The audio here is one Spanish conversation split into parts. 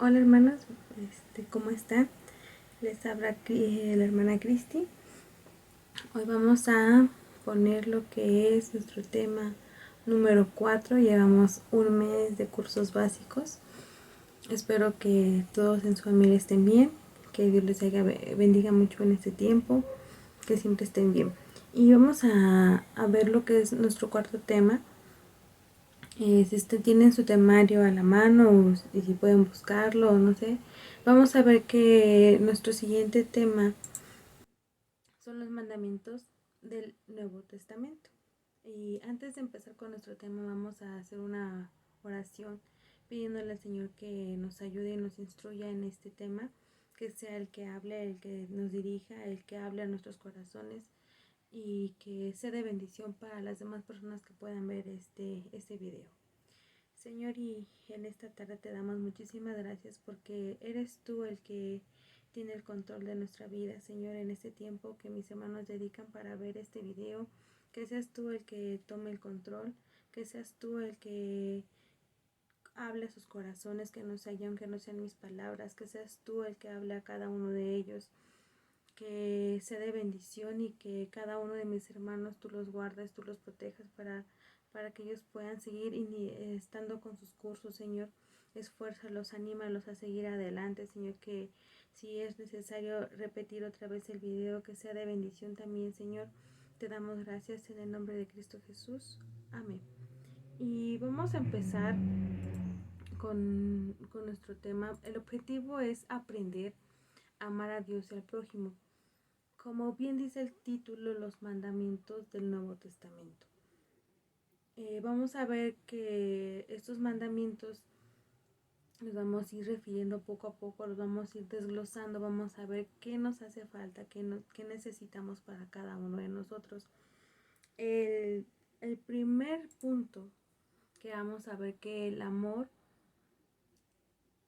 Hola hermanos, ¿cómo están? Les habla la hermana Cristi. Hoy vamos a poner lo que es nuestro tema número 4. Llevamos un mes de cursos básicos. Espero que todos en su familia estén bien, que Dios les bendiga mucho en este tiempo, que siempre estén bien. Y vamos a ver lo que es nuestro cuarto tema. Si tienen su temario a la mano o si pueden buscarlo o no sé, vamos a ver que nuestro siguiente tema son los mandamientos del Nuevo Testamento. Y antes de empezar con nuestro tema vamos a hacer una oración pidiéndole al Señor que nos ayude y nos instruya en este tema, que sea el que hable, el que nos dirija, el que hable a nuestros corazones y que sea de bendición para las demás personas que puedan ver este video. Señor, y en esta tarde te damos muchísimas gracias porque eres tú el que tiene el control de nuestra vida, Señor, en este tiempo que mis hermanos dedican para ver este video, que seas tú el que tome el control, que seas tú el que hable a sus corazones, que no sea yo, aunque no sean mis palabras, que seas tú el que hable a cada uno de ellos, que sea de bendición y que cada uno de mis hermanos tú los guardes, tú los protejas para que ellos puedan seguir estando con sus cursos, Señor. Esfuérzalos, anímalos a seguir adelante, Señor, que si es necesario repetir otra vez el video, que sea de bendición también, Señor. Te damos gracias en el nombre de Cristo Jesús. Amén. Y vamos a empezar con nuestro tema. El objetivo es aprender a amar a Dios y al prójimo. Como bien dice el título, los mandamientos del Nuevo Testamento. Vamos a ver que estos mandamientos los vamos a ir refiriendo poco a poco, los vamos a ir desglosando, vamos a ver qué nos hace falta, qué necesitamos para cada uno de nosotros. El primer punto que vamos a ver que el amor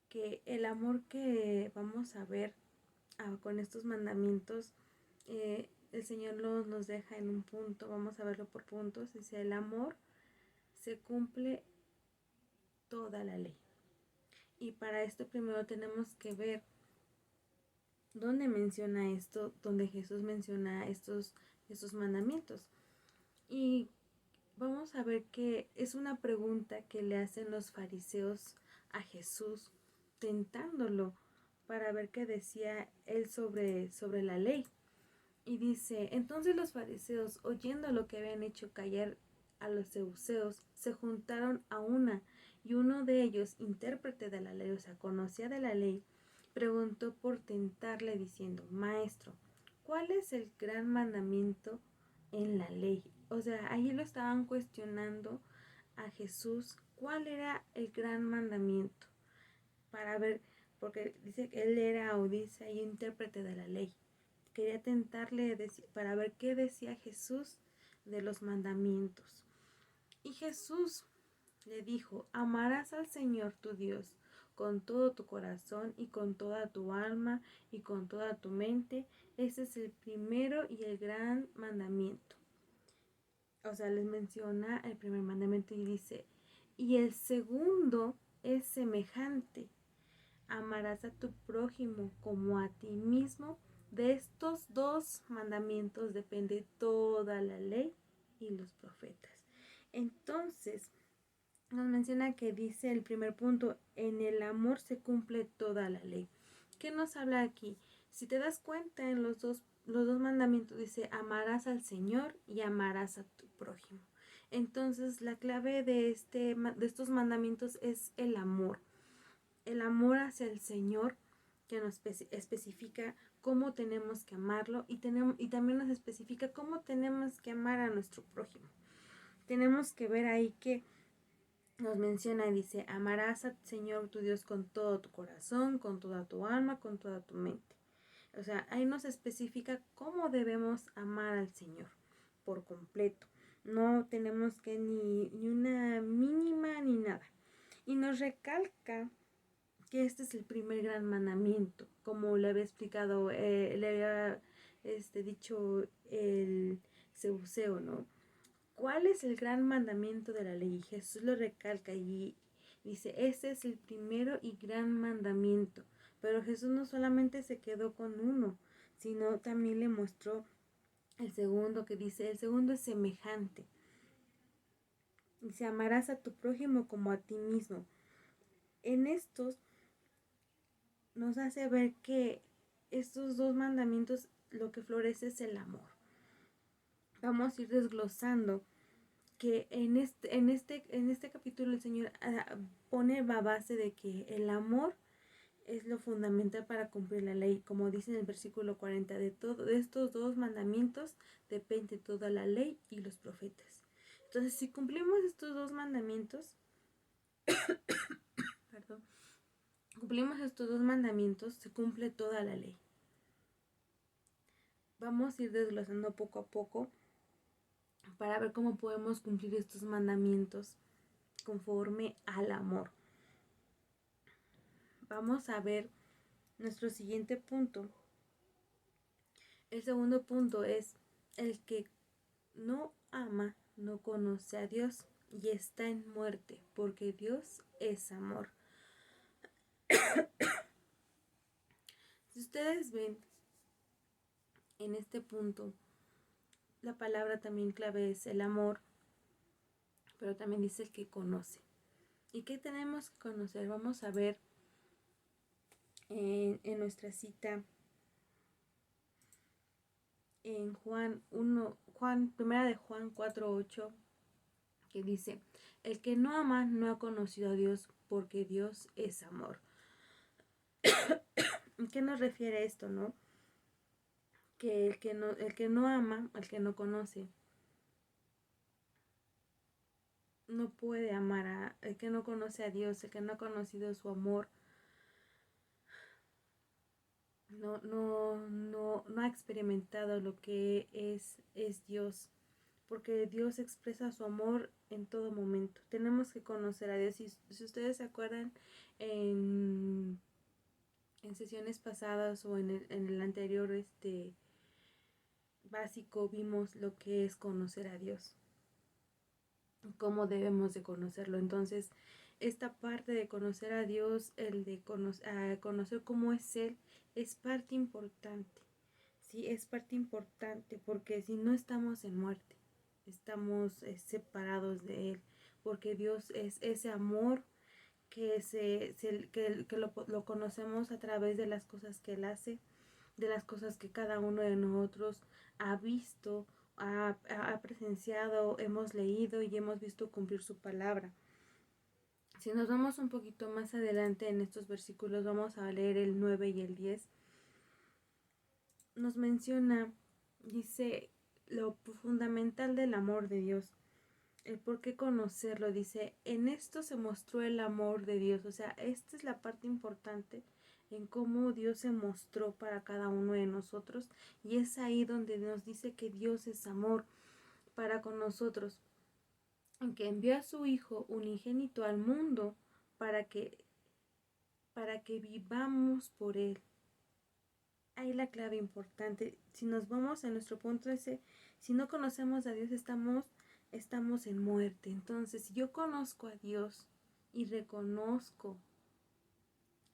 que vamos a ver con estos mandamientos, el Señor nos deja en un punto, vamos a verlo por puntos. Dice: el amor se cumple toda la ley. Y para esto primero tenemos que ver dónde menciona esto, donde Jesús menciona estos mandamientos. Y vamos a ver que es una pregunta que le hacen los fariseos a Jesús, tentándolo para ver qué decía él sobre la ley. Y dice: entonces los fariseos, oyendo lo que habían hecho callar a los saduceos, se juntaron a una, y uno de ellos, intérprete de la ley, o sea, conocía de la ley, preguntó por tentarle diciendo: Maestro, ¿cuál es el gran mandamiento en la ley? O sea, ahí lo estaban cuestionando a Jesús, ¿cuál era el gran mandamiento? Para ver, porque dice que él era, o dice ahí, intérprete de la ley. Quería tentarle para ver qué decía Jesús de los mandamientos. Y Jesús le dijo: amarás al Señor tu Dios con todo tu corazón y con toda tu alma y con toda tu mente. Ese es el primero y el gran mandamiento. O sea, les menciona el primer mandamiento y dice: y el segundo es semejante: amarás a tu prójimo como a ti mismo. De estos dos mandamientos depende toda la ley y los profetas. Entonces, nos menciona que dice el primer punto: en el amor se cumple toda la ley. ¿Qué nos habla aquí? Si te das cuenta, en los dos mandamientos dice: amarás al Señor y amarás a tu prójimo. Entonces, la clave de estos mandamientos es el amor hacia el Señor, que nos especifica cómo tenemos que amarlo, y también nos especifica cómo tenemos que amar a nuestro prójimo. Tenemos que ver ahí que nos menciona y dice: amarás al Señor tu Dios con todo tu corazón, con toda tu alma, con toda tu mente. O sea, ahí nos especifica cómo debemos amar al Señor por completo. No tenemos que ni una mínima ni nada. Y nos recalca que este es el primer gran mandamiento, como le había explicado, le había dicho el Sebuceo, ¿no? ¿Cuál es el gran mandamiento de la ley? Jesús lo recalca y Dice, ese es el primero y gran mandamiento. Pero Jesús no solamente se quedó con uno, sino también le mostró el segundo, que dice, el segundo es semejante. Dice, amarás a tu prójimo como a ti mismo. En estos nos hace ver que estos dos mandamientos lo que florece es el amor. Vamos a ir desglosando que en este capítulo el Señor pone la base de que el amor es lo fundamental para cumplir la ley, como dice en el versículo 40, de estos dos mandamientos depende toda la ley y los profetas. Entonces, si cumplimos estos dos mandamientos, perdón, cumplimos estos dos mandamientos, se cumple toda la ley. Vamos a ir desglosando poco a poco para ver cómo podemos cumplir estos mandamientos conforme al amor. Vamos a ver nuestro siguiente punto. El segundo punto es: el que no ama no conoce a Dios y está en muerte, porque Dios es amor. Si ustedes ven en este punto, la palabra también clave es el amor, pero también dice el que conoce. ¿Y qué tenemos que conocer? Vamos a ver en nuestra cita en primera de Juan 4:8, que dice, el que no ama no ha conocido a Dios, porque Dios es amor. ¿A qué nos refiere esto, no? Que el que no ama, el que no conoce, no puede amar el que no conoce a Dios, el que no ha conocido su amor, no ha experimentado lo que es Dios, porque Dios expresa su amor en todo momento. Tenemos que conocer a Dios. Si ustedes se acuerdan, en sesiones pasadas o en el anterior básico, vimos lo que es conocer a Dios, cómo debemos de conocerlo. Entonces, esta parte de conocer a Dios, el de conocer cómo es Él, es parte importante. Sí, es parte importante, porque si no, estamos en muerte, estamos separados de Él, porque Dios es ese amor que lo conocemos a través de las cosas que Él hace, de las cosas que cada uno de nosotros ha visto, ha presenciado, hemos leído y hemos visto cumplir su palabra. Si nos vamos un poquito más adelante en estos versículos, vamos a leer el 9 y el 10. Nos menciona, dice, lo fundamental del amor de Dios, el por qué conocerlo. Dice, en esto se mostró el amor de Dios. O sea, esta es la parte importante en cómo Dios se mostró para cada uno de nosotros, y es ahí donde nos dice que Dios es amor para con nosotros, en que envió a su Hijo unigénito al mundo para que vivamos por Él. Ahí la clave importante. Si nos vamos a nuestro punto ese, si no conocemos a Dios, estamos en muerte. Entonces, si yo conozco a Dios y reconozco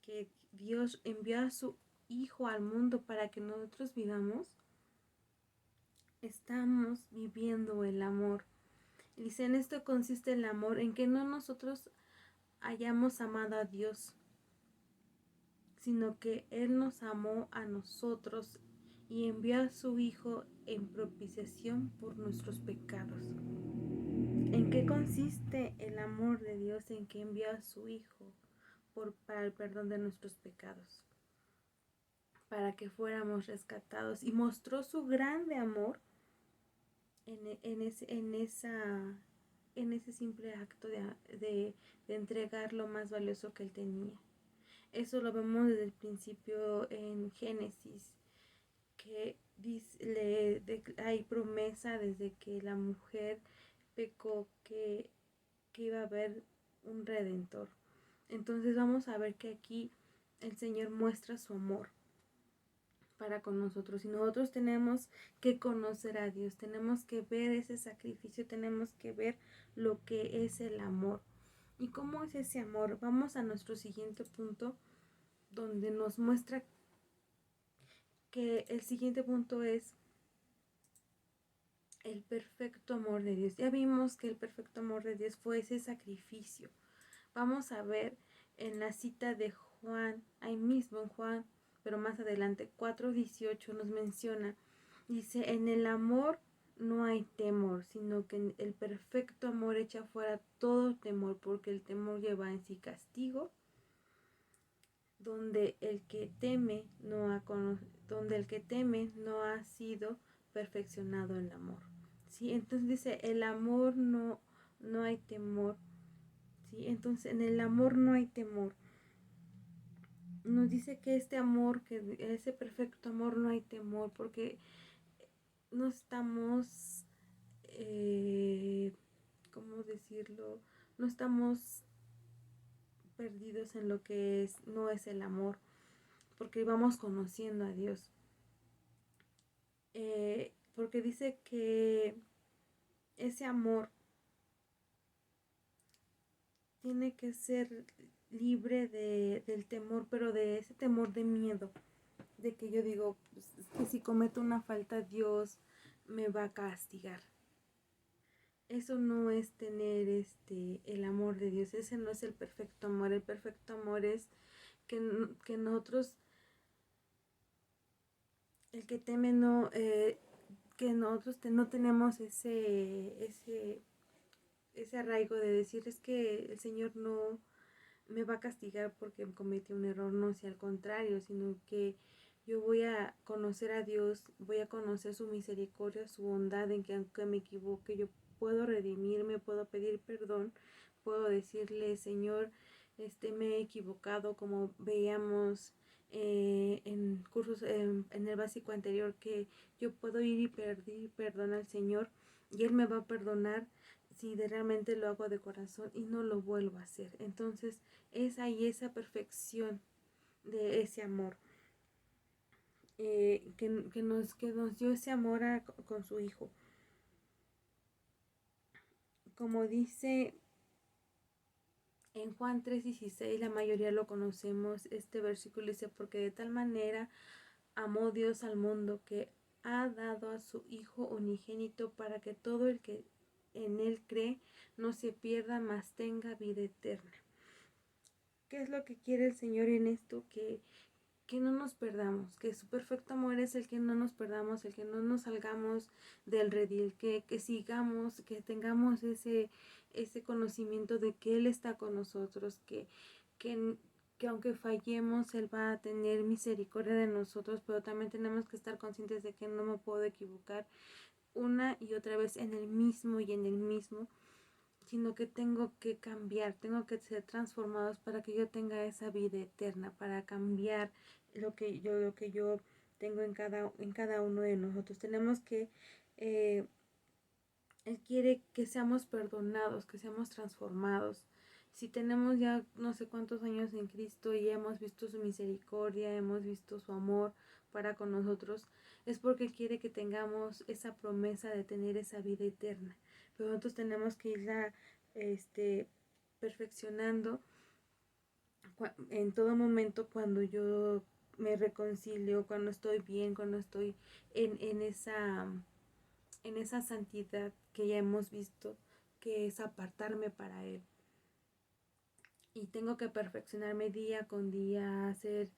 que Dios envió a su Hijo al mundo para que nosotros vivamos, estamos viviendo el amor. Dice, en esto consiste el amor, en que no nosotros hayamos amado a Dios, sino que Él nos amó a nosotros y envió a su Hijo en propiciación por nuestros pecados. ¿En qué consiste el amor de Dios? En que envió a su Hijo para el perdón de nuestros pecados, para que fuéramos rescatados, y mostró su grande amor en ese simple acto de entregar lo más valioso que Él tenía. Eso lo vemos desde el principio en Génesis, que hay promesa desde que la mujer pecó que iba a haber un redentor. Entonces vamos a ver que aquí el Señor muestra su amor para con nosotros, y nosotros tenemos que conocer a Dios, tenemos que ver ese sacrificio, tenemos que ver lo que es el amor. ¿Y cómo es ese amor? Vamos a nuestro siguiente punto, donde nos muestra que el siguiente punto es el perfecto amor de Dios. Ya vimos que el perfecto amor de Dios fue ese sacrificio. Vamos a ver en la cita de Juan, ahí mismo en Juan, pero más adelante, 4:18 nos menciona, dice, en el amor no hay temor, sino que en el perfecto amor echa fuera todo temor, porque el temor lleva en sí castigo, donde el que teme no ha sido perfeccionado en el amor. ¿Sí? Entonces dice, el amor no hay temor. ¿Sí? Entonces en el amor no hay temor. Nos dice que este amor, que ese perfecto amor no hay temor, porque no estamos, ¿cómo decirlo? No estamos perdidos en lo que no es el amor, porque vamos conociendo a Dios. Porque dice que ese amor tiene que ser libre del temor, pero de ese temor de miedo, de que yo digo, pues, que si cometo una falta Dios me va a castigar. Eso no es tener el amor de Dios, ese no es el perfecto amor. El perfecto amor es que nosotros, el que teme no, que nosotros no tenemos ese arraigo de decir es que el Señor no me va a castigar porque cometí un error, no, si al contrario, sino que yo voy a conocer a Dios, voy a conocer su misericordia, su bondad, en que aunque me equivoque, yo puedo redimirme, puedo pedir perdón, puedo decirle, Señor, me he equivocado, como veíamos en cursos, en el básico anterior, que yo puedo ir y pedir perdón al Señor y Él me va a perdonar si realmente lo hago de corazón y no lo vuelvo a hacer. Entonces es ahí esa perfección de ese amor, que nos dio ese amor con su Hijo. Como dice en Juan 3:16, la mayoría lo conocemos, este versículo dice, porque de tal manera amó Dios al mundo que ha dado a su Hijo unigénito para que todo el que en él cree no se pierda, mas tenga vida eterna. ¿Qué es lo que quiere el Señor en esto? Que no nos perdamos, que su perfecto amor es el que no nos perdamos, el que no nos salgamos del redil, que sigamos, que tengamos ese conocimiento de que Él está con nosotros, que, que aunque fallemos, Él va a tener misericordia de nosotros, pero también tenemos que estar conscientes de que no me puedo equivocar una y otra vez en el mismo y en el mismo, sino que tengo que cambiar, tengo que ser transformados para que yo tenga esa vida eterna, para cambiar lo que yo tengo en cada uno de nosotros. Tenemos que Él quiere que seamos perdonados, que seamos transformados. Si tenemos ya no sé cuántos años en Cristo y hemos visto su misericordia, hemos visto su amor para con nosotros, es porque Él quiere que tengamos esa promesa de tener esa vida eterna. Pero nosotros tenemos que irla perfeccionando en todo momento, cuando yo me reconcilio, cuando estoy bien, cuando estoy en esa santidad que ya hemos visto, que es apartarme para Él. Y tengo que perfeccionarme día con día, hacer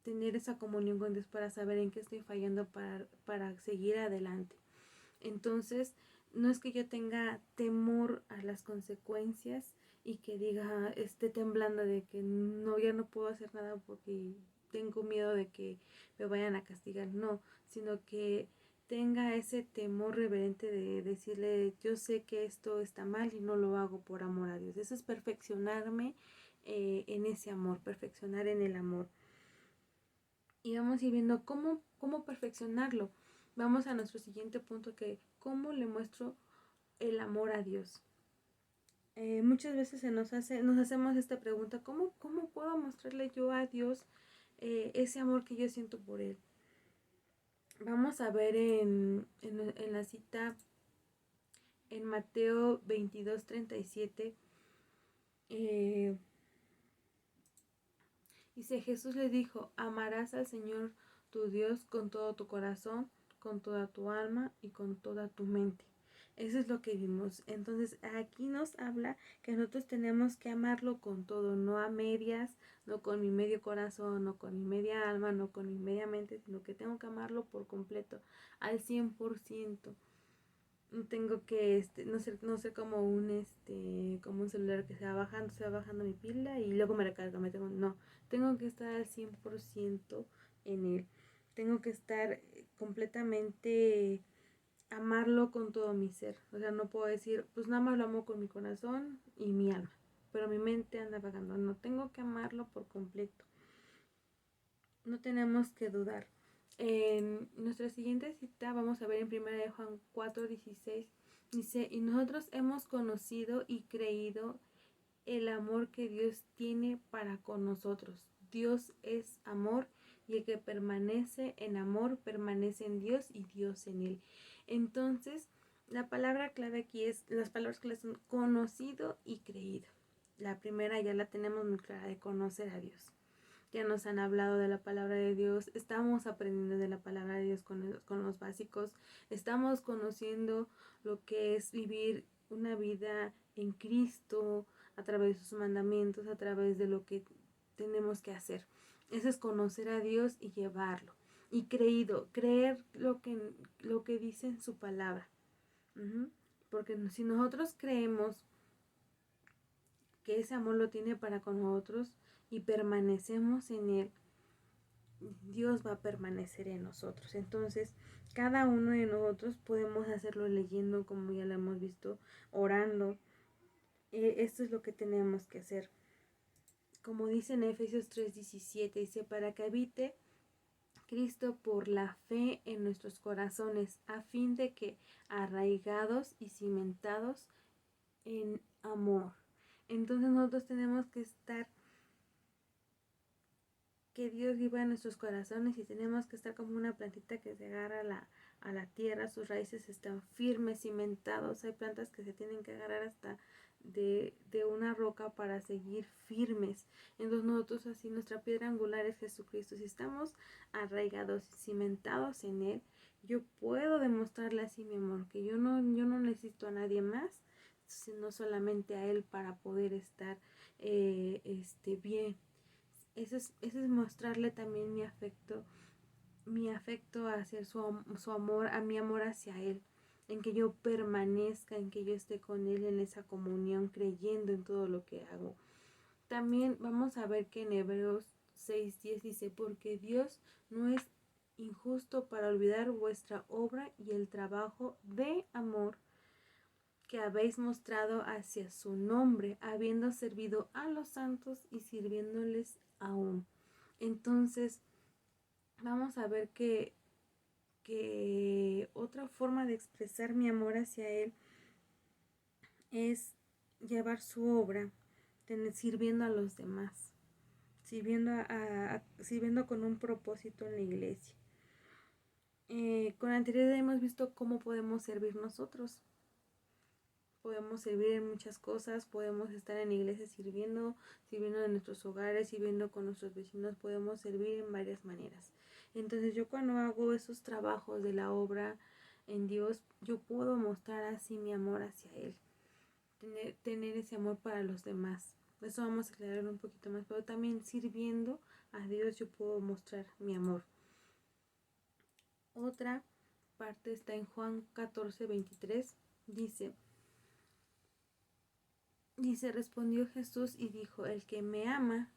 tener esa comunión con Dios para saber en qué estoy fallando para seguir adelante. Entonces, no es que yo tenga temor a las consecuencias y que diga, esté temblando de que no, ya no puedo hacer nada porque tengo miedo de que me vayan a castigar, no, sino que tenga ese temor reverente de decirle, yo sé que esto está mal y no lo hago por amor a Dios. Eso es perfeccionarme en ese amor, perfeccionar en el amor. Y vamos a ir viendo cómo perfeccionarlo. Vamos a nuestro siguiente punto, que cómo le muestro el amor a Dios. Muchas veces nos hacemos esta pregunta, ¿cómo puedo mostrarle yo a Dios ese amor que yo siento por Él? Vamos a ver en la cita en Mateo 22:37, dice: Jesús le dijo: amarás al Señor tu Dios con todo tu corazón, con toda tu alma y con toda tu mente. Eso es lo que vimos. Entonces aquí nos habla que nosotros tenemos que amarlo con todo, no a medias, no con mi medio corazón, no con mi media alma, no con mi media mente, sino que tengo que amarlo por completo, al 100%. No tengo que no sé como un celular que se va bajando mi pila y luego me recarga, no, tengo que estar al 100% en él. Tengo que estar completamente, amarlo con todo mi ser. O sea, no puedo decir, pues nada más lo amo con mi corazón y mi alma, pero mi mente anda vagando. No, tengo que amarlo por completo. No tenemos que dudar. En nuestra siguiente cita vamos a ver en 1 de Juan 4:16, dice: y nosotros hemos conocido y creído el amor que Dios tiene para con nosotros. Dios es amor, y el que permanece en amor permanece en Dios y Dios en él. Entonces, la palabra clave aquí es, las palabras clave son conocido y creído. La primera ya la tenemos muy clara, de conocer a Dios. Ya nos han hablado de la palabra de Dios, estamos aprendiendo de la palabra de Dios con los básicos, estamos conociendo lo que es vivir una vida en Cristo a través de sus mandamientos, a través de lo que tenemos que hacer. Eso es conocer a Dios y llevarlo. Y creer lo que dice en su palabra. Porque si nosotros creemos que ese amor lo tiene para con nosotros y permanecemos en él, Dios va a permanecer en nosotros. Entonces, cada uno de nosotros podemos hacerlo leyendo, como ya lo hemos visto, orando. Esto es lo que tenemos que hacer. Como dice en Efesios 3:17, dice: para que habite Cristo por la fe en nuestros corazones, a fin de que, arraigados y cimentados en amor. Entonces nosotros tenemos que estar, que Dios viva en nuestros corazones, y tenemos que estar como una plantita que se agarra a la tierra, sus raíces están firmes, cimentados. Hay plantas que se tienen que agarrar hasta de una roca para seguir firmes. Entonces nosotros así, nuestra piedra angular es Jesucristo. Si estamos arraigados y cimentados en él, yo puedo demostrarle así mi amor, que yo no necesito a nadie más, sino solamente a él para poder estar bien. Eso es mostrarle también mi afecto hacia su amor, a mi amor hacia él, en que yo permanezca, en que yo esté con él en esa comunión, creyendo en todo lo que hago. También vamos a ver que en Hebreos 6:10 dice: porque Dios no es injusto para olvidar vuestra obra y el trabajo de amor que habéis mostrado hacia su nombre, habiendo servido a los santos y sirviéndoles aún. Entonces, vamos a ver que otra forma de expresar mi amor hacia él es llevar su obra, sirviendo a los demás, sirviendo con un propósito en la iglesia. Con anterioridad hemos visto cómo podemos servir nosotros. Podemos servir en muchas cosas, podemos estar en la iglesia sirviendo en nuestros hogares, sirviendo con nuestros vecinos, podemos servir en varias maneras. Entonces yo, cuando hago esos trabajos de la obra en Dios, yo puedo mostrar así mi amor hacia él, tener ese amor para los demás. Eso vamos a aclarar un poquito más, pero también sirviendo a Dios yo puedo mostrar mi amor. Otra parte está en Juan 14:23, dice: respondió Jesús y dijo: el que me ama,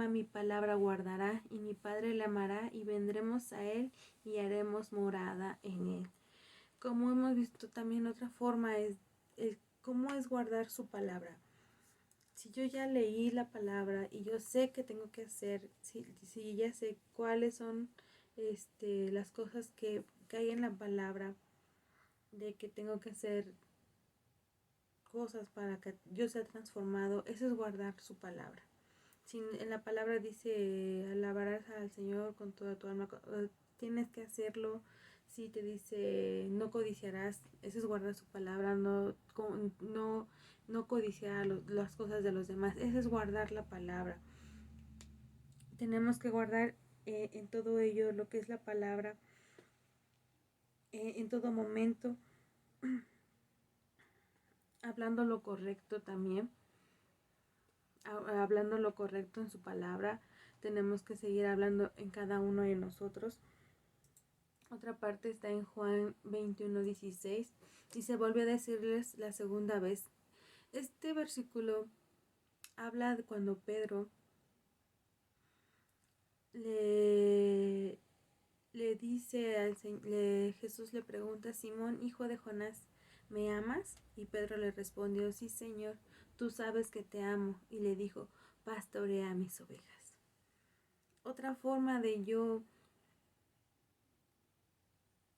mi palabra guardará, y mi Padre le amará, y vendremos a él y haremos morada en él. Como hemos visto también, otra forma es cómo es guardar su palabra. Si yo ya leí la palabra y yo sé qué tengo que hacer, si ya sé cuáles son las cosas que hay en la palabra, de que tengo que hacer cosas para que yo sea transformado, eso es guardar su palabra. Si en la palabra dice alabarás al Señor con toda tu alma, tienes que hacerlo. Si te dice no codiciarás, eso es guardar su palabra, no codiciar las cosas de los demás, eso es guardar la palabra. Tenemos que guardar en todo ello lo que es la palabra, en todo momento, hablando lo correcto también, hablando lo correcto en su palabra. Tenemos que seguir hablando en cada uno de nosotros. Otra parte está en Juan 21:16 y se volvió a decirles la segunda vez. Este versículo habla de cuando Pedro le dice al Jesús le pregunta: Simón, hijo de Jonás, ¿me amas? Y Pedro le respondió: sí, Señor, tú sabes que te amo. Y le dijo: pastorea mis ovejas. Otra forma de yo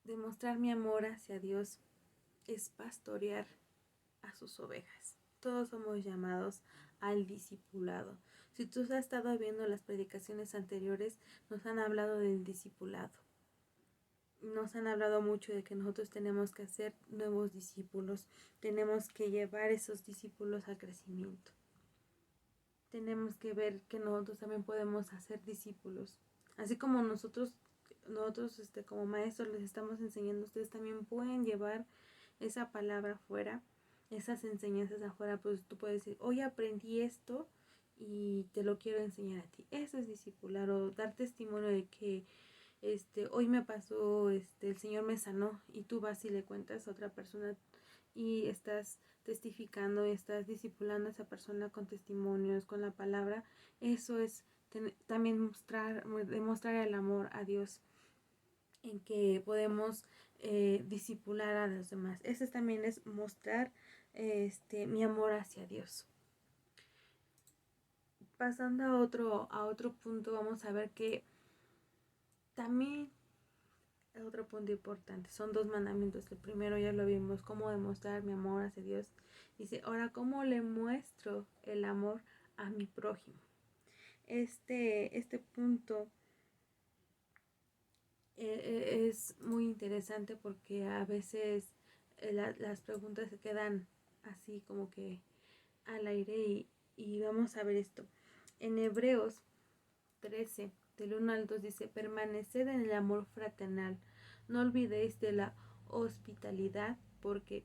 demostrar mi amor hacia Dios es pastorear a sus ovejas. Todos somos llamados al discipulado. Si tú has estado viendo las predicaciones anteriores, nos han hablado del discipulado. Nos han hablado mucho de que nosotros tenemos que hacer nuevos discípulos. Tenemos que llevar esos discípulos al crecimiento. Tenemos que ver que nosotros también podemos hacer discípulos. Así como nosotros como maestros les estamos enseñando, ustedes también pueden llevar esa palabra afuera, esas enseñanzas afuera. Pues tú puedes decir: hoy aprendí esto y te lo quiero enseñar a ti. Eso es discipular, o dar testimonio de que hoy me pasó, el Señor me sanó, y tú vas y le cuentas a otra persona y estás testificando, estás discipulando a esa persona con testimonios, con la palabra. Eso es también demostrar el amor a Dios, en que podemos discipular a los demás. Ese también es mostrar mi amor hacia Dios. Pasando a otro punto, vamos a ver que también otro punto importante, son 2 mandamientos. El primero ya lo vimos, cómo demostrar mi amor hacia Dios. Dice, ahora, ¿cómo le muestro el amor a mi prójimo? Este punto es muy interesante, porque a veces las preguntas se quedan así como que al aire, y vamos a ver esto. En Hebreos 13, del 1 al 2 dice: permaneced en el amor fraternal, no olvidéis de la hospitalidad, porque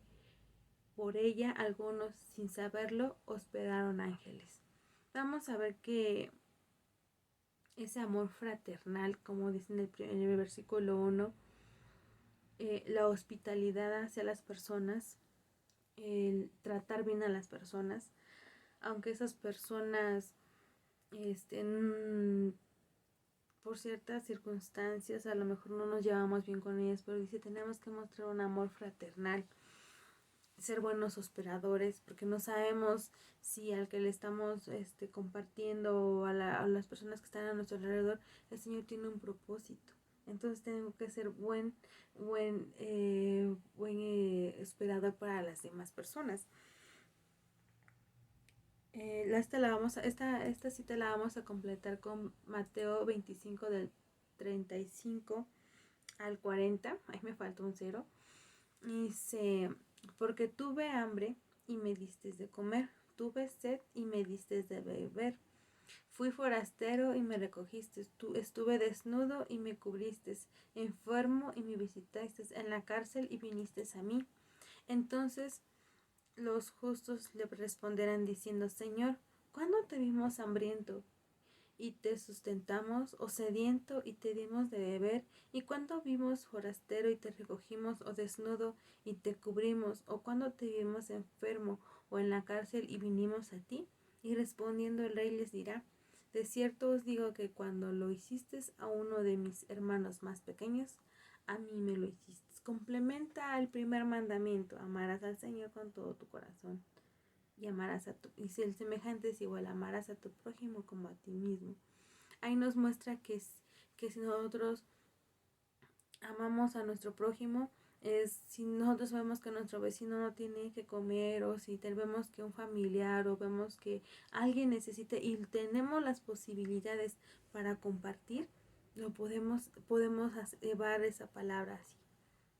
por ella algunos, sin saberlo, hospedaron ángeles. Vamos a ver que ese amor fraternal, como dice en el versículo 1, la hospitalidad hacia las personas, el tratar bien a las personas, aunque esas personas por ciertas circunstancias a lo mejor no nos llevamos bien con ellas, pero dice, tenemos que mostrar un amor fraternal, ser buenos hospedadores, porque no sabemos si al que le estamos compartiendo, o a las personas que están a nuestro alrededor, el Señor tiene un propósito. Entonces tenemos que ser buen hospedador para las demás personas. Esta cita la vamos a completar con Mateo 25, del 35 al 40. Ahí me falta un 0. Dice: porque tuve hambre y me diste de comer, tuve sed y me diste de beber, fui forastero y me recogiste, estuve desnudo y me cubriste, enfermo y me visitaste, en la cárcel y viniste a mí. Entonces los justos le responderán diciendo: Señor, ¿cuándo te vimos hambriento y te sustentamos, o sediento y te dimos de beber? ¿Y cuándo vimos forastero y te recogimos, o desnudo y te cubrimos? ¿O cuándo te vimos enfermo o en la cárcel y vinimos a ti? Y respondiendo el rey les dirá: de cierto os digo que cuando lo hiciste a uno de mis hermanos más pequeños, a mí me lo hiciste. Complementa al primer mandamiento: amarás al Señor con todo tu corazón y amarás y si el semejante es igual, amarás a tu prójimo como a ti mismo. Ahí nos muestra que si nosotros amamos a nuestro prójimo, Si nosotros vemos que nuestro vecino no tiene que comer, o si vemos que un familiar, o vemos que alguien necesita y tenemos las posibilidades para compartir, lo podemos llevar esa palabra así.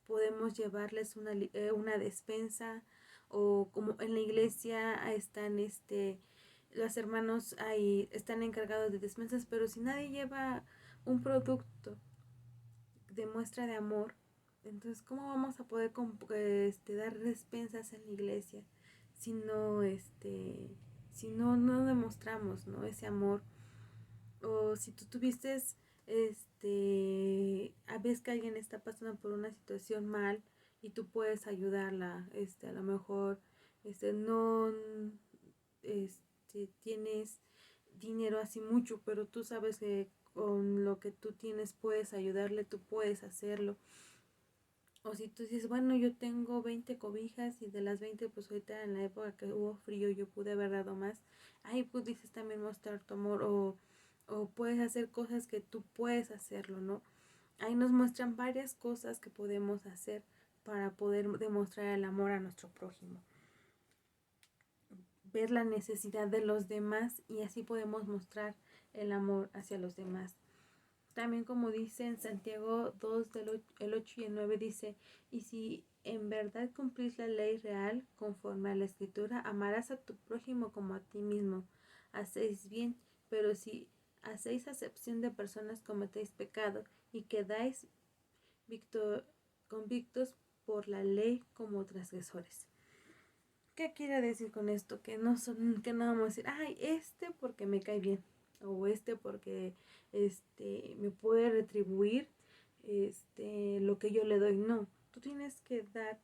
Podemos llevarles una despensa, o como en la iglesia están los hermanos ahí están encargados de despensas, pero si nadie lleva un producto de muestra de amor, entonces ¿cómo vamos a poder dar despensas en la iglesia si no no demostramos, ¿no?, ese amor? O si tú tuviste a veces que alguien está pasando por una situación mal y tú puedes ayudarla, a lo mejor no tienes dinero así mucho, pero tú sabes que con lo que tú tienes puedes ayudarle, tú puedes hacerlo. O si tú dices, bueno, yo tengo 20 cobijas y de las 20, pues ahorita en la época que hubo frío yo pude haber dado más. Ahí pues dices también mostrar tu amor, o puedes hacer cosas que tú puedes hacerlo, ¿no? Ahí nos muestran varias cosas que podemos hacer para poder demostrar el amor a nuestro prójimo. Ver la necesidad de los demás y así podemos mostrar el amor hacia los demás. También, como dice en Santiago 2, el 8 y el 9, dice: y si en verdad cumplís la ley real conforme a la escritura, amarás a tu prójimo como a ti mismo. Hacéis bien, pero si hacéis acepción de personas, cometéis pecado y quedáis convictos por la ley como transgresores. ¿Qué quiere decir con esto? Que no vamos a decir, ay, porque me cae bien, o porque me puede retribuir lo que yo le doy. No, tú tienes que dar.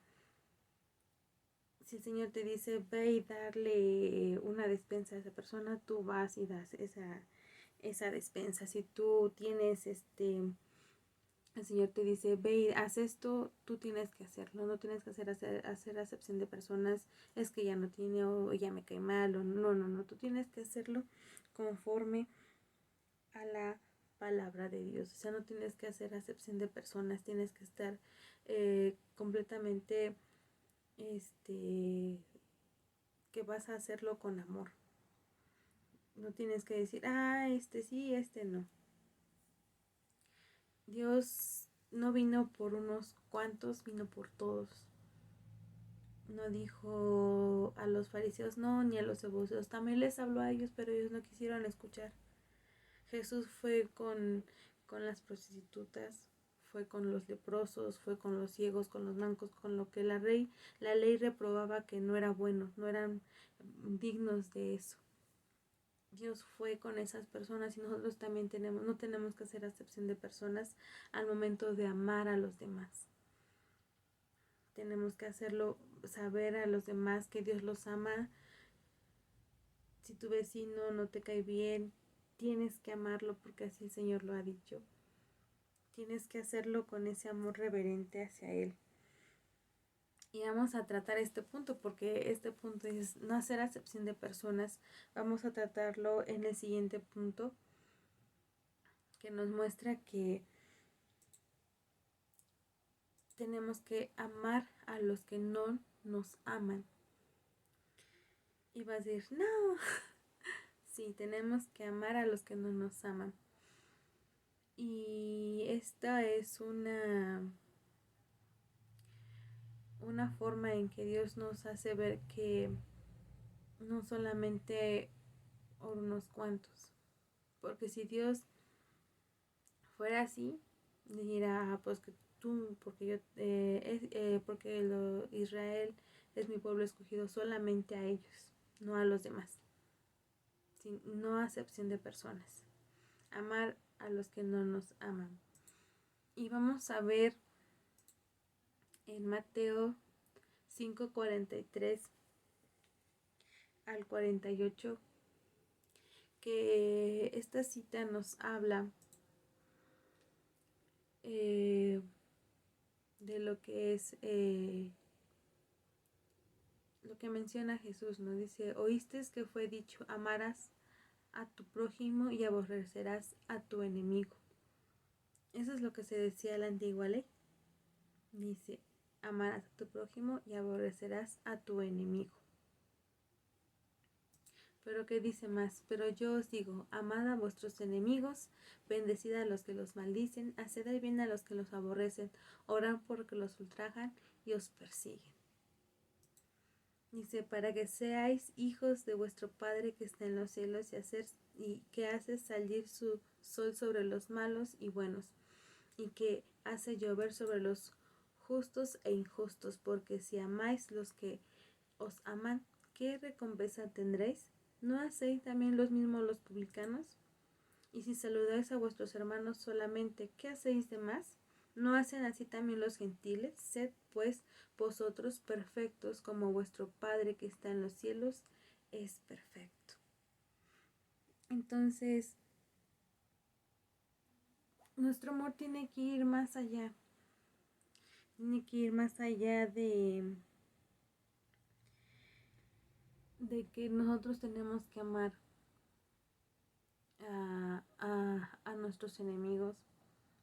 Si el Señor te dice, ve y darle una despensa a esa persona, tú vas y das esa despensa. Si tú tienes el Señor te dice, ve y haz esto, tú tienes que hacerlo, no tienes que hacer acepción de personas, es que ya no tiene, o ya me cae mal, o no, tú tienes que hacerlo conforme a la palabra de Dios. O sea, no tienes que hacer acepción de personas, tienes que estar completamente, que vas a hacerlo con amor. No tienes que decir, sí, no. Dios no vino por unos cuantos, vino por todos. No dijo a los fariseos no, ni a los saduceos. También les habló a ellos, pero ellos no quisieron escuchar. Jesús fue con las prostitutas, fue con los leprosos, fue con los ciegos, con los mancos, con lo que la ley reprobaba que no era bueno, no eran dignos de eso. Dios fue con esas personas y nosotros también no tenemos que hacer acepción de personas al momento de amar a los demás. Tenemos que hacerlo, saber a los demás que Dios los ama. Si tu vecino no te cae bien, tienes que amarlo porque así el Señor lo ha dicho. Tienes que hacerlo con ese amor reverente hacia Él. Y vamos a tratar este punto porque este punto es no hacer acepción de personas. Vamos a tratarlo en el siguiente punto, que nos muestra que tenemos que amar a los que no nos aman. Y vas a decir, no. Sí, tenemos que amar a los que no nos aman. Y esta es una forma en que Dios nos hace ver que no solamente unos cuantos. Porque si Dios fuera así, dirá, pues que tú, porque Israel es mi pueblo escogido, solamente a ellos, no a los demás. No acepción de personas. Amar a los que no nos aman. Y vamos a ver en Mateo 5:43 al 48 que esta cita nos habla de lo que es lo que menciona Jesús, ¿no? Dice, oíste que fue dicho, amarás a tu prójimo y aborrecerás a tu enemigo. Eso es lo que se decía en la antigua ley. Dice, amarás a tu prójimo y aborrecerás a tu enemigo. Pero ¿qué dice más? Pero yo os digo, amad a vuestros enemigos, bendecid a los que los maldicen, haced el bien a los que los aborrecen, orad por que los ultrajan y os persiguen. Dice, para que seáis hijos de vuestro Padre que está en los cielos y que hace salir su sol sobre los malos y buenos, y que hace llover sobre los justos e injustos, porque si amáis los que os aman, ¿qué recompensa tendréis? ¿No hacéis también los mismos los publicanos? Y si saludáis a vuestros hermanos solamente, ¿qué hacéis de más? ¿No hacen así también los gentiles? Sed, pues, vosotros perfectos, como vuestro Padre que está en los cielos es perfecto. Entonces, nuestro amor tiene que ir más allá. Tiene que ir más allá de que nosotros tenemos que amar a nuestros enemigos,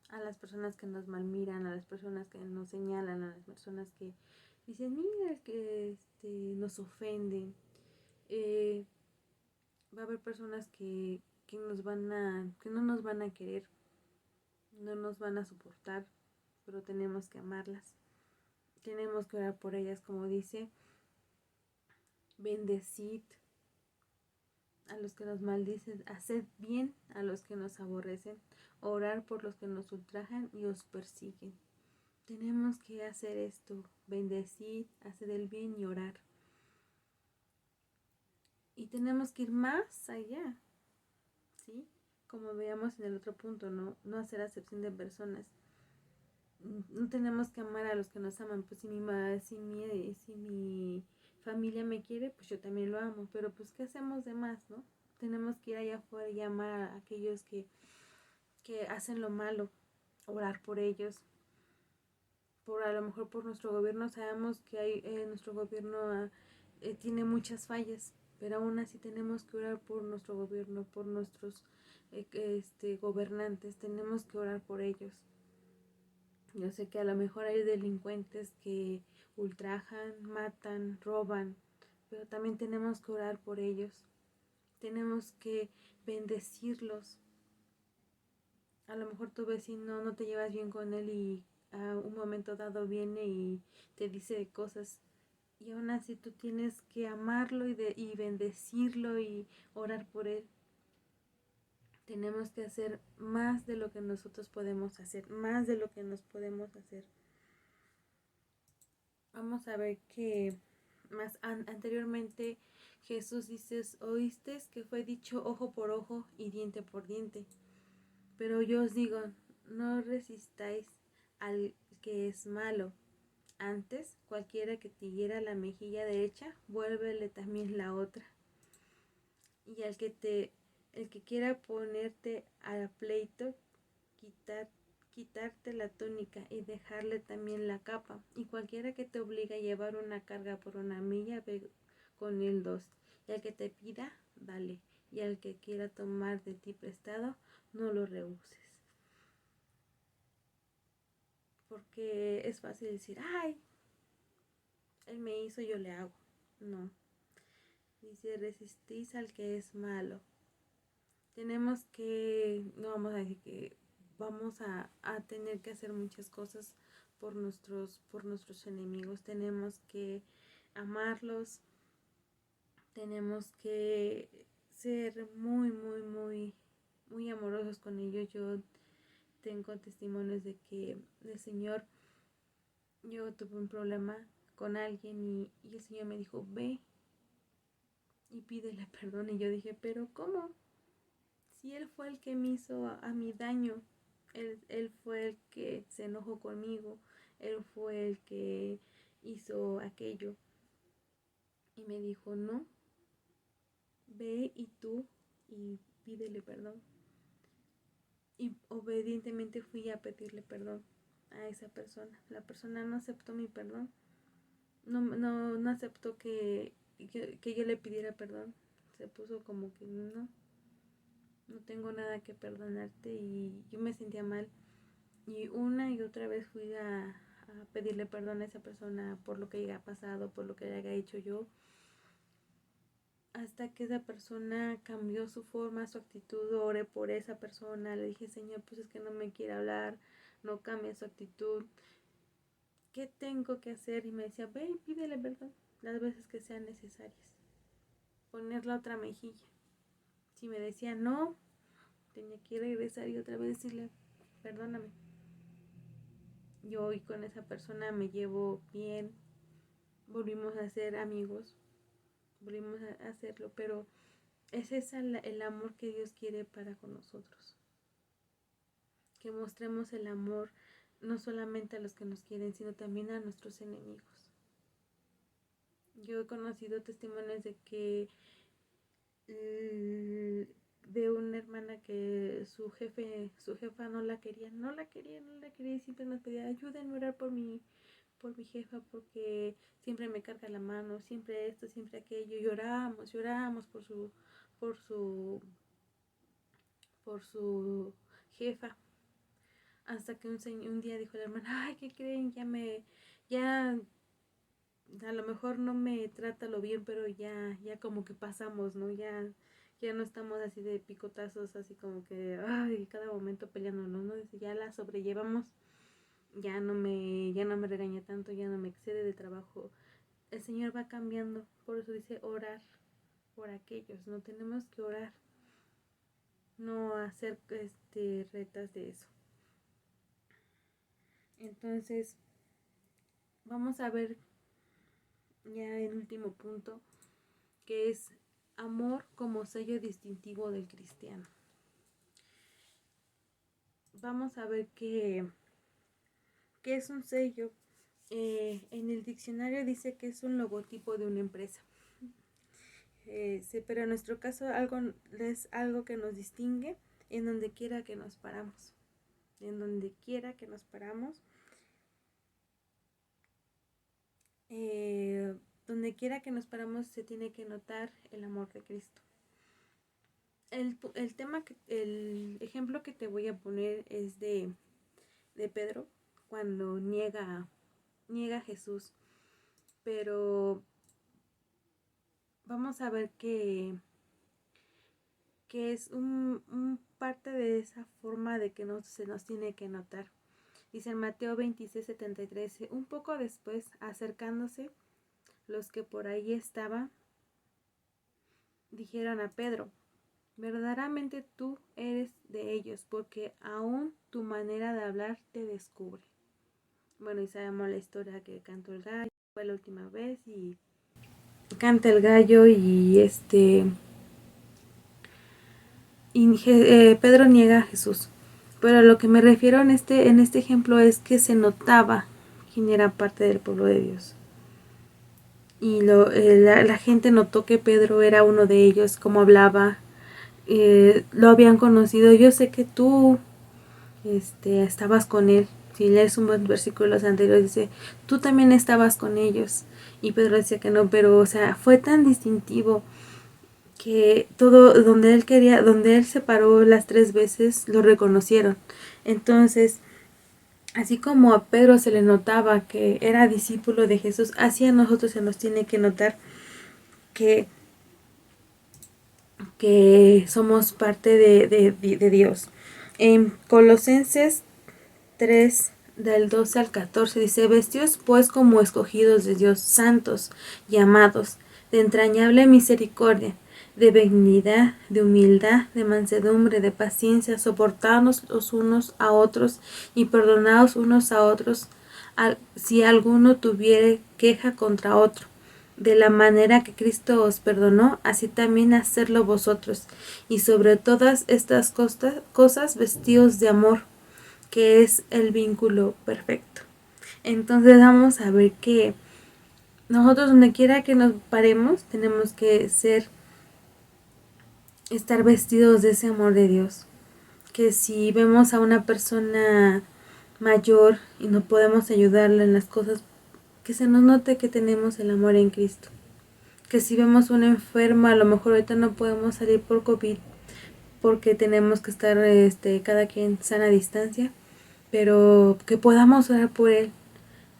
a las personas que nos malmiran, a las personas que nos señalan, a las personas que dicen, mira, que nos ofenden. Va a haber personas que no nos van a querer, no nos van a soportar, pero tenemos que amarlas. Tenemos que orar por ellas, como dice, bendecid a los que nos maldicen, haced bien a los que nos aborrecen, orar por los que nos ultrajan y os persiguen. Tenemos que hacer esto, bendecid, hacer el bien y orar. Y tenemos que ir más allá, ¿sí? Como veíamos en el otro punto, no hacer acepción de personas. No tenemos que amar a los que nos aman. Pues si mi familia me quiere, pues yo también lo amo. Pero pues ¿qué hacemos de más, no? Tenemos que ir allá afuera y amar a aquellos que hacen lo malo, orar por ellos. A lo mejor por nuestro gobierno sabemos que nuestro gobierno tiene muchas fallas, pero aún así tenemos que orar por nuestro gobierno, por nuestros gobernantes, tenemos que orar por ellos. Yo sé que a lo mejor hay delincuentes que ultrajan, matan, roban, pero también tenemos que orar por ellos, tenemos que bendecirlos. A lo mejor tu vecino no te llevas bien con él y a un momento dado viene y te dice cosas, y aún así tú tienes que amarlo y bendecirlo y orar por él. Tenemos que hacer más de lo que nosotros podemos hacer, más de lo que nos podemos hacer. Vamos a ver que más anteriormente Jesús dice, oíste que fue dicho ojo por ojo y diente por diente. Pero yo os digo, no resistáis al que es malo. Antes, cualquiera que te hiera la mejilla derecha, vuélvele también la otra. Y el que quiera ponerte al pleito, quitarte la túnica y dejarle también la capa. Y cualquiera que te obligue a llevar una carga por una milla, ve con él 2. Y al que te pida, dale. Y al que quiera tomar de ti prestado, no lo rehuses. Porque es fácil decir, ay, él me hizo, yo le hago. No. Dice, resistís al que es malo. Tenemos que, no vamos a decir que vamos a tener que hacer muchas cosas por nuestros enemigos. Tenemos que amarlos, tenemos que ser muy, muy, muy, muy amorosos con ellos. Yo tengo testimonios de que el Señor, yo tuve un problema con alguien y el Señor me dijo, ve y pídele perdón. Y yo dije, pero ¿cómo? Si Él fue el que me hizo a mi daño, él fue el que se enojó conmigo, Él fue el que hizo aquello. Y me dijo, no, ve y tú y pídele perdón. Y obedientemente fui a pedirle perdón a esa persona. La persona no aceptó mi perdón, no aceptó que yo le pidiera perdón. Se puso como que no tengo nada que perdonarte, y yo me sentía mal. Y una y otra vez fui a pedirle perdón a esa persona por lo que haya pasado, por lo que haya hecho yo, hasta que esa persona cambió su forma, su actitud. Oré por esa persona, le dije, Señor, pues es que no me quiere hablar, no cambia su actitud, ¿qué tengo que hacer? Y me decía, ve y pídele perdón las veces que sean necesarias, poner la otra mejilla. Si me decía no, tenía que regresar y otra vez decirle, perdóname. Yo hoy con esa persona me llevo bien, volvimos a ser amigos, volvimos a hacerlo, pero es ese el amor que Dios quiere para con nosotros. Que mostremos el amor no solamente a los que nos quieren, sino también a nuestros enemigos. Yo he conocido testimonios de que de una hermana que su jefa no la quería y siempre nos pedía, ayúdenme a orar por mi jefa porque siempre me carga la mano, siempre esto, siempre aquello, y lloramos por su por su jefa, hasta que un día dijo la hermana, ay, ¿qué creen? Ya a lo mejor no me trata lo bien, pero ya como que pasamos, ¿no? Ya no estamos así de picotazos, así como que, ay, cada momento peleándonos, ¿no? Dice, ya la sobrellevamos, ya no me regaña tanto, ya no me excede de trabajo. El Señor va cambiando, por eso dice orar por aquellos, no tenemos que orar, no hacer retas de eso. Entonces, vamos a ver ya el último punto, que es amor como sello distintivo del cristiano. Vamos a ver qué es un sello. En el diccionario dice que es un logotipo de una empresa. Sí, pero en nuestro caso es algo que nos distingue en donde quiera que nos paramos. En donde quiera que nos paramos. Donde quiera que nos paramos se tiene que notar el amor de Cristo. El ejemplo que te voy a poner es de Pedro cuando niega a Jesús, pero vamos a ver que es un parte de esa forma de que se nos tiene que notar. Dice en Mateo 26:73, un poco después, acercándose, los que por ahí estaban dijeron a Pedro, verdaderamente tú eres de ellos, porque aún tu manera de hablar te descubre. Bueno, y sabemos la historia que cantó el gallo, fue la última vez, y canta el gallo y Pedro niega a Jesús. Pero a lo que me refiero en este ejemplo es que se notaba quién era parte del pueblo de Dios. Y la gente notó que Pedro era uno de ellos, cómo hablaba, lo habían conocido. Yo sé que tú estabas con él. Si lees un buen versículo de los anteriores, dice, tú también estabas con ellos. Y Pedro decía que no, pero, o sea, fue tan distintivo que todo, donde él se paró las 3 veces, lo reconocieron. Entonces, así como a Pedro se le notaba que era discípulo de Jesús, así a nosotros se nos tiene que notar que somos parte de Dios. En Colosenses 3, del 12 al 14, dice, vestidos pues como escogidos de Dios, santos y amados, de entrañable misericordia, de benignidad, de humildad, de mansedumbre, de paciencia, soportados los unos a otros y perdonados unos a otros, si alguno tuviere queja contra otro. De la manera que Cristo os perdonó, así también hacedlo vosotros, y sobre todas estas cosas vestidos de amor, que es el vínculo perfecto. Entonces vamos a ver que nosotros donde quiera que nos paremos tenemos que estar vestidos de ese amor de Dios. Que si vemos a una persona mayor y no podemos ayudarle en las cosas, que se nos note que tenemos el amor en Cristo. Que si vemos una enferma, a lo mejor ahorita no podemos salir por COVID porque tenemos que estar cada quien sana distancia, pero que podamos orar por él,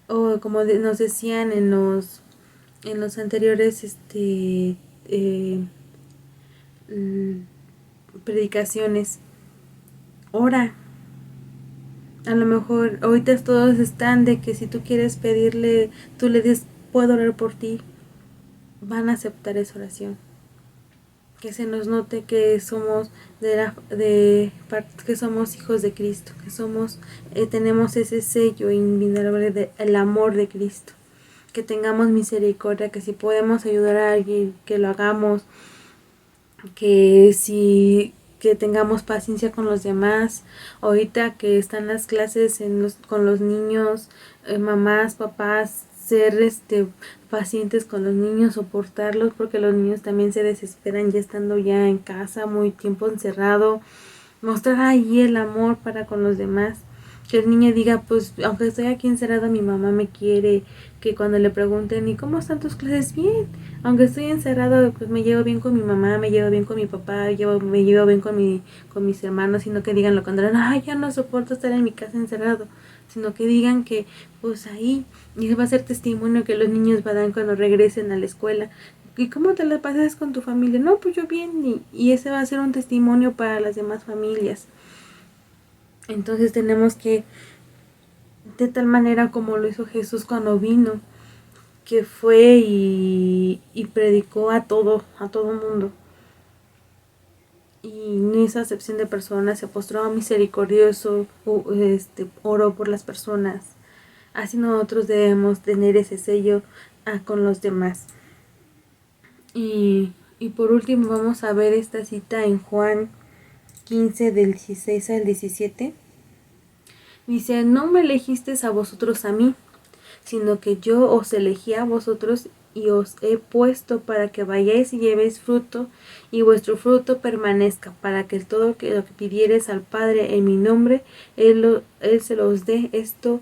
o como nos decían en los anteriores eh, predicaciones, ora. A lo mejor ahorita todos están de que si tú quieres pedirle, tú le dices, puedo orar por ti, van a aceptar esa oración. Que se nos note que somos que somos hijos de Cristo, que somos tenemos ese sello invulnerable del amor de Cristo, que tengamos misericordia, que si podemos ayudar a alguien, que lo hagamos, que tengamos paciencia con los demás. Ahorita que están las clases con los niños, mamás, papás, ser pacientes con los niños, soportarlos, porque los niños también se desesperan ya estando ya en casa, muy tiempo encerrado. Mostrar ahí el amor para con los demás. Que el niño diga, pues aunque estoy aquí encerrado, mi mamá me quiere. Que cuando le pregunten, ¿y cómo están tus clases? Bien. Aunque estoy encerrado, pues me llevo bien con mi mamá, me llevo bien con mi papá, me llevo bien con mis hermanos, sino que digan lo contrario, ay, ya no soporto estar en mi casa encerrado, sino que digan que pues ahí, y va a ser testimonio que los niños van a dar cuando regresen a la escuela. ¿Y cómo te la pasas con tu familia? No, pues yo bien, y ese va a ser un testimonio para las demás familias. Entonces tenemos que, de tal manera como lo hizo Jesús cuando vino, que fue y predicó a todo mundo. Y en esa acepción de personas se postró misericordioso, oró por las personas. Así nosotros debemos tener ese sello con los demás. Y por último vamos a ver esta cita en Juan 15 del 16 al 17. Dice, no me elegisteis a vosotros a mí, sino que yo os elegí a vosotros y os he puesto para que vayáis y llevéis fruto, y vuestro fruto permanezca, para que todo lo que pidiereis al Padre en mi nombre, Él se los dé. Esto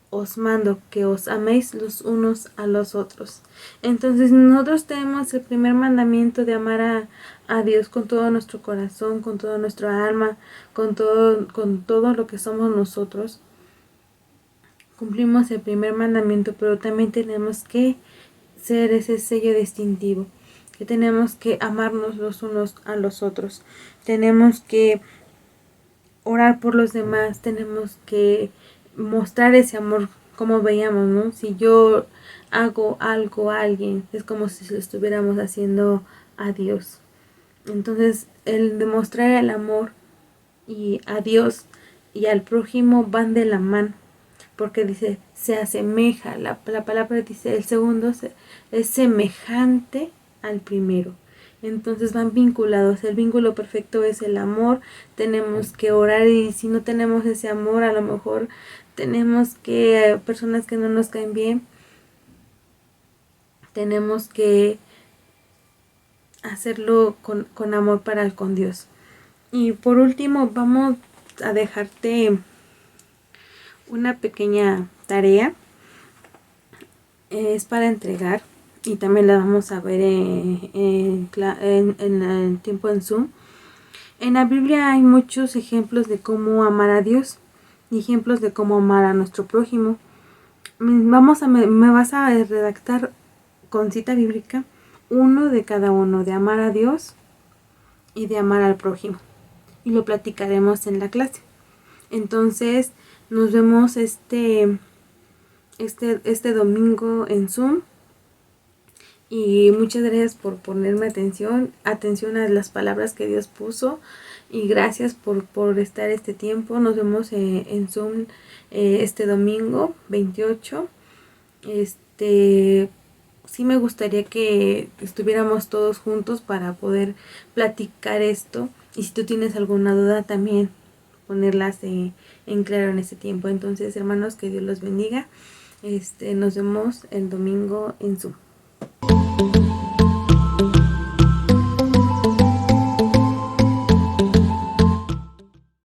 os mando, que os améis los unos a los otros. Entonces nosotros tenemos el primer mandamiento de amar a Dios con todo nuestro corazón, con toda nuestra alma, con todo lo que somos nosotros. Cumplimos el primer mandamiento, pero también tenemos que ser ese sello distintivo, que tenemos que amarnos los unos a los otros, tenemos que orar por los demás, tenemos que mostrar ese amor, como veíamos, ¿no? Si yo hago algo a alguien, es como si lo estuviéramos haciendo a Dios. Entonces, el demostrar el amor y a Dios y al prójimo van de la mano, porque dice, se asemeja, la palabra dice, el segundo es semejante al primero. Entonces van vinculados, el vínculo perfecto es el amor, tenemos que orar y si no tenemos ese amor, a lo mejor tenemos que, personas que no nos caen bien, tenemos que hacerlo con amor para con Dios. Y por último vamos a dejarte una pequeña tarea, es para entregar y también la vamos a ver en el tiempo en Zoom. En la Biblia hay muchos ejemplos de cómo amar a Dios y ejemplos de cómo amar a nuestro prójimo. Me vas a redactar con cita bíblica uno de cada uno, de amar a Dios y de amar al prójimo. Y lo platicaremos en la clase. Entonces, nos vemos este domingo en Zoom. Y muchas gracias por ponerme atención a las palabras que Dios puso. Y gracias por estar este tiempo. Nos vemos en Zoom este domingo 28. Sí me gustaría que estuviéramos todos juntos para poder platicar esto. Y si tú tienes alguna duda también ponerlas en claro en este tiempo. Entonces, hermanos, que Dios los bendiga. Nos vemos el domingo en Zoom.